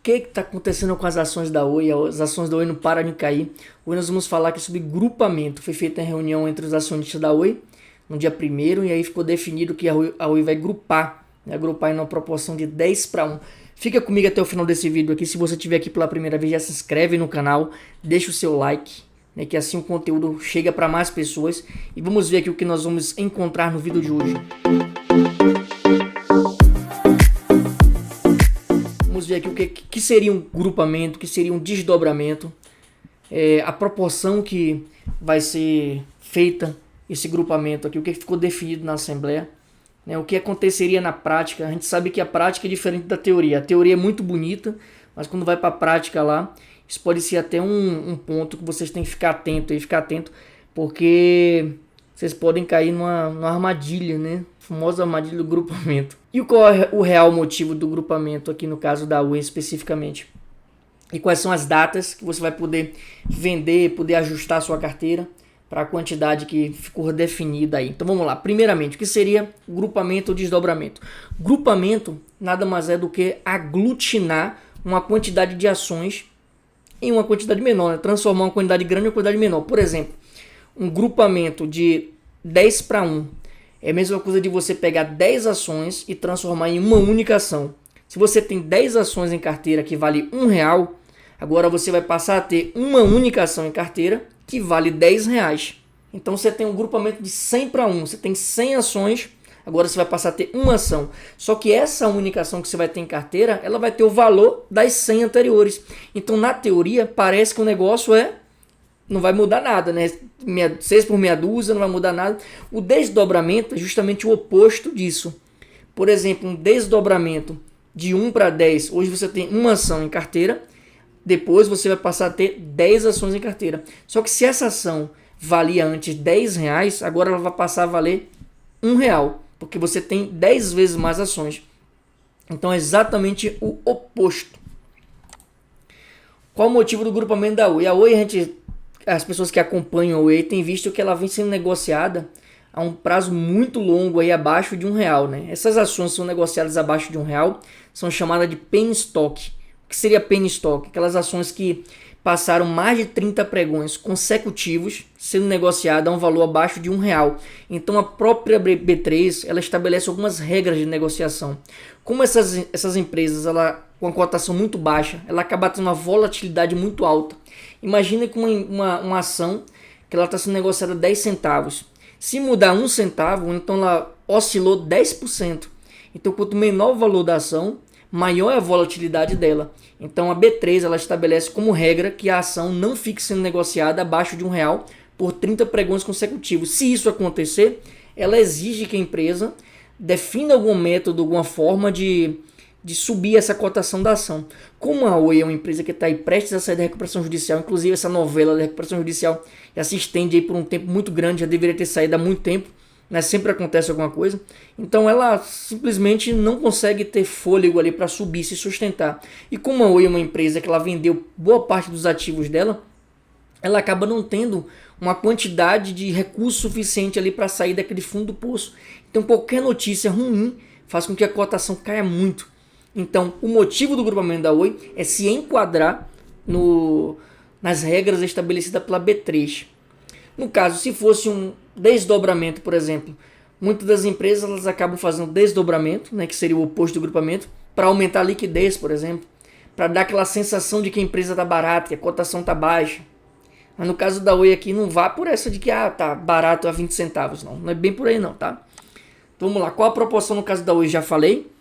que está acontecendo com as ações da Oi? As ações da Oi não param de cair. Hoje nós vamos falar aqui sobre grupamento. Foi feita a reunião entre os acionistas da Oi no dia 1º e aí ficou definido que a Oi vai grupar, né? Agrupar em uma proporção de 10:1. Fica comigo até o final desse vídeo aqui. Se você estiver aqui pela primeira vez, já se inscreve no canal, deixa o seu like, né, que assim o conteúdo chega para mais pessoas. E vamos ver aqui o que nós vamos encontrar no vídeo de hoje. Vamos ver aqui o que seria um grupamento, o que seria um desdobramento, a proporção que vai ser feita esse grupamento aqui, o que ficou definido na Assembleia, né, o que aconteceria na prática. A gente sabe que a prática é diferente da teoria. A teoria é muito bonita, mas quando vai para a prática lá, isso pode ser até um ponto que vocês têm que ficar atento, porque vocês podem cair numa armadilha, né? A famosa armadilha do grupamento. E qual é o real motivo do grupamento aqui no caso da Oi especificamente? E quais são as datas que você vai poder vender, poder ajustar a sua carteira para a quantidade que ficou definida aí. Então vamos lá. Primeiramente, o que seria grupamento ou desdobramento? Grupamento nada mais é do que aglutinar uma quantidade de ações em uma quantidade menor, né? Transformar uma quantidade grande em uma quantidade menor. Por exemplo, um grupamento de 10:1 é a mesma coisa de você pegar 10 ações e transformar em uma única ação. Se você tem 10 ações em carteira que vale R$1, agora você vai passar a ter uma única ação em carteira que vale R$10. Então você tem um grupamento de 100:1, você tem 100 ações, agora você vai passar a ter uma ação. Só que essa única ação que você vai ter em carteira, ela vai ter o valor das 100 anteriores. Então na teoria parece que o negócio não vai mudar nada, né? 6 por meia dúzia, não vai mudar nada. O desdobramento é justamente o oposto disso. Por exemplo, um desdobramento de 1 para 10, hoje você tem uma ação em carteira, depois você vai passar a ter 10 ações em carteira. Só que se essa ação valia antes R$10, agora ela vai passar a valer R$1, porque você tem 10 vezes mais ações. Então é exatamente o oposto. Qual o motivo do grupamento da Oi? A Oi, as pessoas que acompanham a Oi têm visto que ela vem sendo negociada a um prazo muito longo, aí abaixo de R$1, né? Essas ações são negociadas abaixo de R$1, são chamadas de penny stock. O que seria penny stock? Aquelas ações que passaram mais de 30 pregões consecutivos sendo negociada a um valor abaixo de R$1. Então a própria B3 ela estabelece algumas regras de negociação. Como essas empresas com a cotação muito baixa, ela acaba tendo uma volatilidade muito alta. Imagina que uma ação que ela está sendo negociada a 10 centavos. Se mudar 1 centavo, então ela oscilou 10%. Então quanto menor o valor da ação, maior é a volatilidade dela. Então a B3 ela estabelece como regra que a ação não fique sendo negociada abaixo de R$1 por 30 pregões consecutivos. Se isso acontecer, ela exige que a empresa defina algum método, alguma forma de subir essa cotação da ação. Como a Oi é uma empresa que está aí prestes a sair da recuperação judicial, inclusive essa novela da recuperação judicial já se estende aí por um tempo muito grande, já deveria ter saído há muito tempo, né? Sempre acontece alguma coisa. Então ela simplesmente não consegue ter fôlego ali para subir, se sustentar. E como a Oi é uma empresa que ela vendeu boa parte dos ativos dela, ela acaba não tendo uma quantidade de recurso suficiente ali para sair daquele fundo do poço. Então qualquer notícia ruim faz com que a cotação caia muito. Então o motivo do grupamento da Oi é se enquadrar nas regras estabelecidas pela B3. No caso, se fosse um desdobramento, por exemplo, muitas das empresas elas acabam fazendo desdobramento, né, que seria o oposto do grupamento, para aumentar a liquidez, por exemplo, para dar aquela sensação de que a empresa está barata, que a cotação está baixa. Mas no caso da Oi aqui não vá por essa de que tá barato a 20 centavos, não é bem por aí não, tá? Então vamos lá, qual a proporção no caso da Oi? Já falei.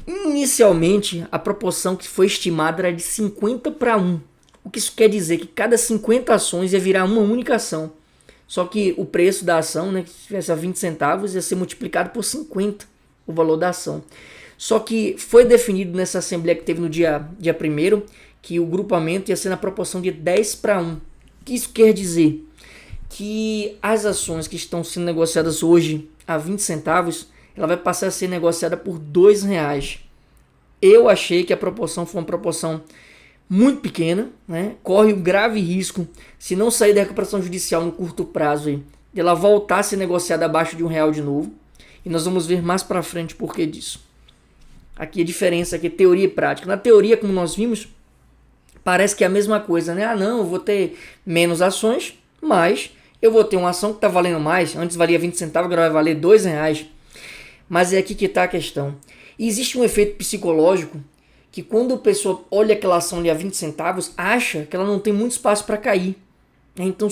Inicialmente, a proporção que foi estimada era de 50:1. O que isso quer dizer? Que cada 50 ações ia virar uma única ação. Só que o preço da ação, né, que tivesse a 20 centavos, ia ser multiplicado por 50 o valor da ação. Só que foi definido nessa assembleia que teve no dia 1º que o grupamento ia ser na proporção de 10:1. O que isso quer dizer? Que as ações que estão sendo negociadas hoje a 20 centavos, ela vai passar a ser negociada por R$2. Eu achei que a proporção foi uma proporção muito pequena, né? Corre um grave risco, se não sair da recuperação judicial no curto prazo, aí, de ela voltar a ser negociada abaixo de R$1 de novo. E nós vamos ver mais para frente por que disso. Aqui a diferença aqui, teoria e prática. Na teoria, como nós vimos, parece que é a mesma coisa, né? Ah, não, eu vou ter menos ações, mas eu vou ter uma ação que está valendo mais. Antes valia 20 centavos, agora vai valer R$2. Mas é aqui que está a questão. E existe um efeito psicológico que quando a pessoa olha aquela ação ali a 20 centavos, acha que ela não tem muito espaço para cair. Então,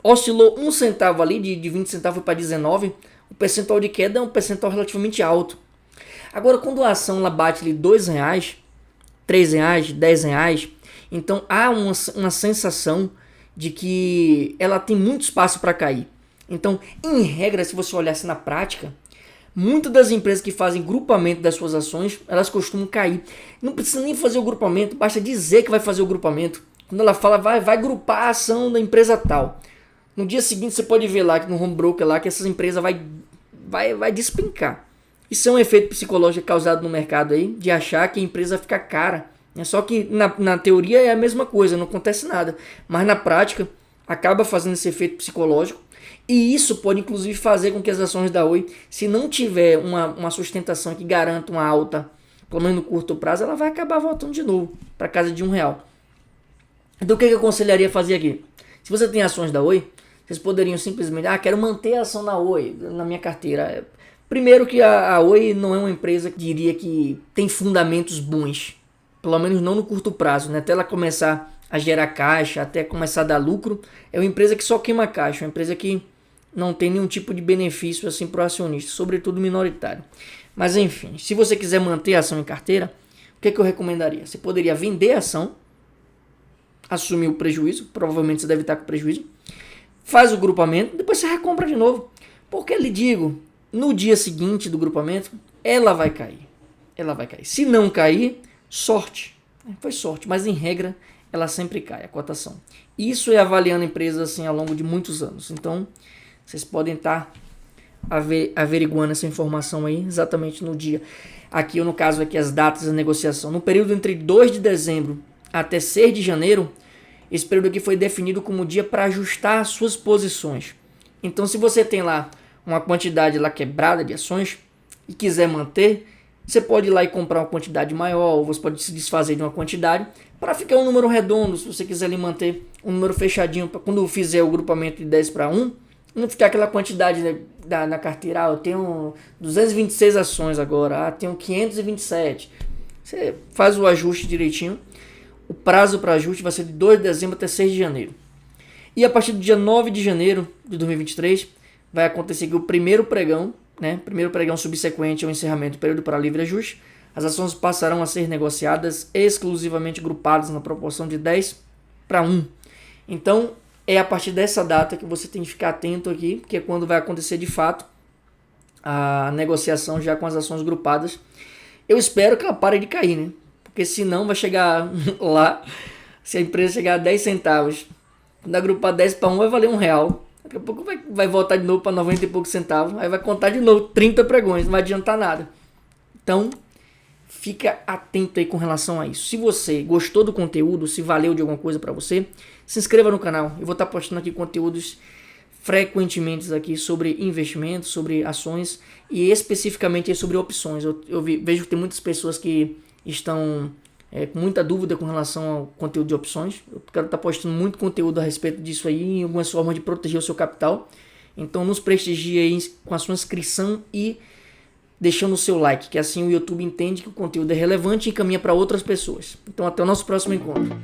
oscilou 1 centavo ali, de 20 centavos para 19, o percentual de queda é um percentual relativamente alto. Agora, quando a ação ela bate ali R$2, R$3, R$10, então há uma sensação de que ela tem muito espaço para cair. Então, em regra, se você olhasse na prática, muitas das empresas que fazem grupamento das suas ações, elas costumam cair. Não precisa nem fazer o grupamento, basta dizer que vai fazer o grupamento. Quando ela fala, vai grupar a ação da empresa tal. No dia seguinte você pode ver lá, no home broker lá, que essas empresas vai despencar. Isso é um efeito psicológico causado no mercado aí, de achar que a empresa fica cara. Só que na teoria é a mesma coisa, não acontece nada. Mas na prática, acaba fazendo esse efeito psicológico. E isso pode inclusive fazer com que as ações da Oi, se não tiver uma sustentação que garanta uma alta, pelo menos no curto prazo, ela vai acabar voltando de novo para casa de R$1. Então o que eu aconselharia fazer aqui? Se você tem ações da Oi, vocês poderiam simplesmente, quero manter a ação da Oi na minha carteira. Primeiro que a Oi não é uma empresa que diria que tem fundamentos bons, pelo menos não no curto prazo, né? Até ela começar a gerar caixa, até começar a dar lucro, é uma empresa que só queima caixa, uma empresa que não tem nenhum tipo de benefício assim para o acionista, sobretudo minoritário. Mas enfim, se você quiser manter a ação em carteira, o que eu recomendaria? Você poderia vender a ação, assumir o prejuízo, provavelmente você deve estar com prejuízo, faz o grupamento, depois você recompra de novo. Porque lhe digo, no dia seguinte do grupamento, ela vai cair. Ela vai cair. Se não cair, sorte. Foi sorte, mas em regra, ela sempre cai, a cotação. Isso é avaliando a empresa assim ao longo de muitos anos. Então, vocês podem estar averiguando essa informação aí exatamente no dia. Aqui, no caso, aqui as datas da negociação. No período entre 2 de dezembro até 6 de janeiro, esse período aqui foi definido como dia para ajustar as suas posições. Então, se você tem lá uma quantidade lá quebrada de ações e quiser manter, você pode ir lá e comprar uma quantidade maior, ou você pode se desfazer de uma quantidade para ficar um número redondo, se você quiser ali manter um número fechadinho, para quando fizer o grupamento de 10 para 1, não ficar aquela quantidade, né, na carteira, eu tenho 226 ações agora, tenho 527. Você faz o ajuste direitinho. O prazo para ajuste vai ser de 2 de dezembro até 6 de janeiro. E a partir do dia 9 de janeiro de 2023, vai acontecer que o primeiro pregão, né, primeiro pregão subsequente ao encerramento do período para livre ajuste, as ações passarão a ser negociadas exclusivamente grupadas na proporção de 10 para 1. Então, é a partir dessa data que você tem que ficar atento aqui, porque é quando vai acontecer de fato a negociação já com as ações grupadas. Eu espero que ela pare de cair, né? Porque senão vai chegar lá, se a empresa chegar a 10 centavos, quando agrupar 10 para 1 vai valer R$1. Daqui a pouco vai voltar de novo para 90 e poucos centavos, aí vai contar de novo 30 pregões, não vai adiantar nada. Então, fica atento aí com relação a isso. Se você gostou do conteúdo, se valeu de alguma coisa para você, se inscreva no canal. Eu vou estar postando aqui conteúdos frequentemente aqui sobre investimentos, sobre ações e especificamente sobre opções. Eu vejo que tem muitas pessoas que estão com muita dúvida com relação ao conteúdo de opções. Eu quero estar postando muito conteúdo a respeito disso aí, em algumas formas de proteger o seu capital. Então nos prestigie aí com a sua inscrição e deixando o seu like, que assim o YouTube entende que o conteúdo é relevante e encaminha para outras pessoas. Então até o nosso próximo encontro.